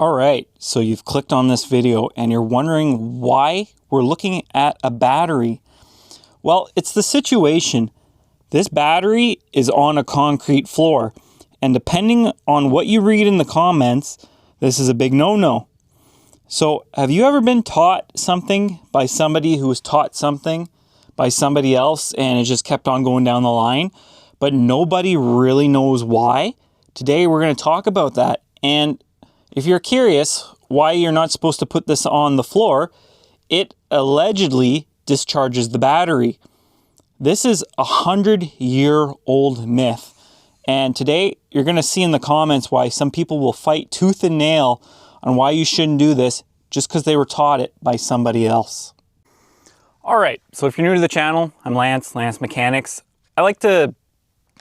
All right, so you've clicked on this video and you're wondering why we're looking at a battery. Well, it's the situation. This battery is on a concrete floor, and depending on what you read in the comments, this is a big no-no. So have you ever been taught something by somebody who was taught something by somebody else and it just kept on going down the line, but nobody really knows why? Today we're going to talk about that. And if you're curious why you're not supposed to put this on the floor, it allegedly discharges the battery. This is a 100-year-old myth. And today you're going to see in the comments why some people will fight tooth and nail on why you shouldn't do this just because they were taught it by somebody else. All right, so if you're new to the channel, I'm Lance Mechanics. I like to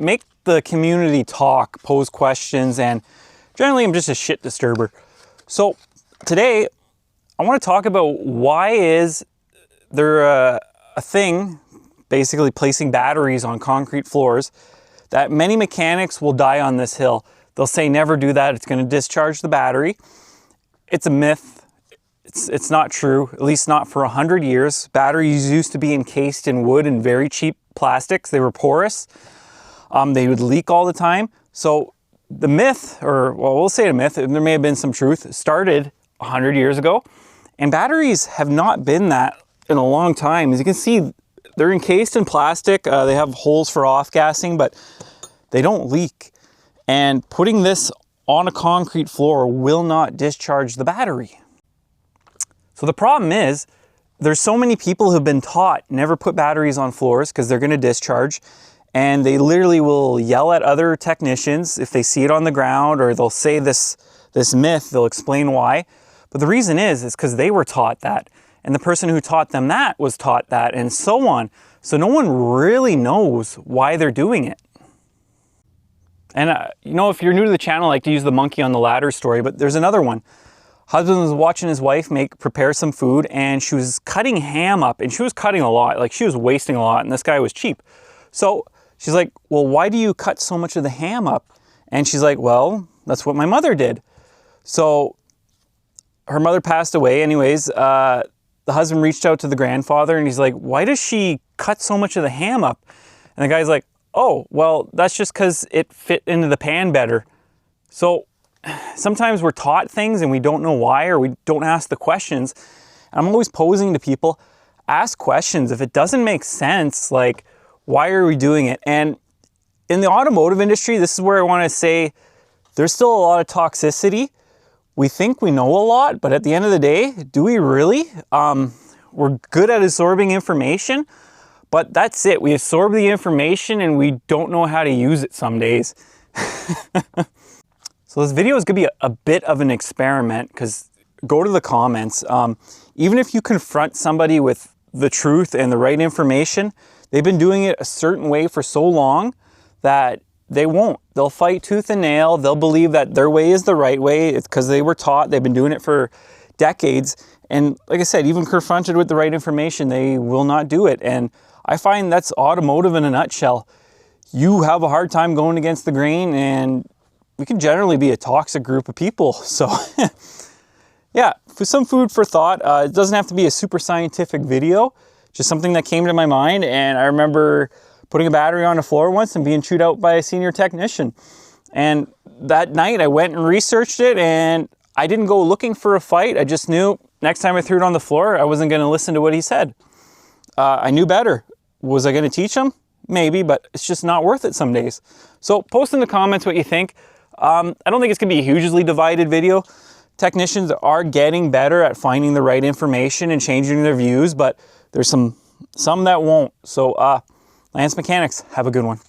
make the community talk, pose questions, and generally I'm just a shit disturber. So today I want to talk about why is there a thing, basically placing batteries on concrete floors, that many mechanics will die on this hill. They'll say never do that, it's going to discharge the battery. It's a myth. It's not true, at least not for 100 years. Batteries used to be encased in wood and very cheap plastics. They were porous. They would leak all the time. So the myth, or well, we'll say a myth, there may have been some truth, started 100 years ago. And batteries have not been that in a long time. As you can see, they're encased in plastic. They have holes for off-gassing, but they don't leak. And putting this on a concrete floor will not discharge the battery. So the problem is, there's so many people who've been taught never put batteries on floors because they're going to discharge, and they literally will yell at other technicians if they see it on the ground, or they'll say this myth, they'll explain why. But the reason is because they were taught that, and the person who taught them that was taught that, and so on. So no one really knows why they're doing it. And you know, if you're new to the channel, I like to use the monkey on the ladder story, but there's another one. Husband was watching his wife prepare some food, and she was cutting ham up, and she was cutting a lot, like she was wasting a lot, and this guy was cheap. So she's like, well, why do you cut so much of the ham up? And she's like, well, that's what my mother did. So her mother passed away anyways. The husband reached out to the grandfather, and he's like, why does she cut so much of the ham up? And the guy's like, oh, well, that's just because it fit into the pan better. So sometimes we're taught things and we don't know why, or we don't ask the questions. I'm always posing to people, ask questions. If it doesn't make sense, like, why are we doing it? And in the automotive industry, this is where I want to say there's still a lot of toxicity. We think we know a lot, but at the end of the day, do we really? We're good at absorbing information, but that's it. We absorb the information and we don't know how to use it some days. So this video is going to be a bit of an experiment, because go to the comments. Even if you confront somebody with the truth and the right information, they've been doing it a certain way for so long that they won't. They'll fight tooth and nail. They'll believe that their way is the right way. It's because they were taught. They've been doing it for decades. And like I said, even confronted with the right information, they will not do it. And I find that's automotive in a nutshell. You have a hard time going against the grain, and we can generally be a toxic group of people. So yeah, for some food for thought. It doesn't have to be a super scientific video, just something that came to my mind. And I remember putting a battery on the floor once and being chewed out by a senior technician. And that night I went and researched it, and I didn't go looking for a fight. I just knew next time I threw it on the floor, I wasn't going to listen to what he said. I knew better. Was I going to teach him? Maybe, but it's just not worth it some days. So post in the comments what you think. I don't think it's going to be a hugely divided video. Technicians are getting better at finding the right information and changing their views, but there's some that won't. So Lance Mechanics, have a good one.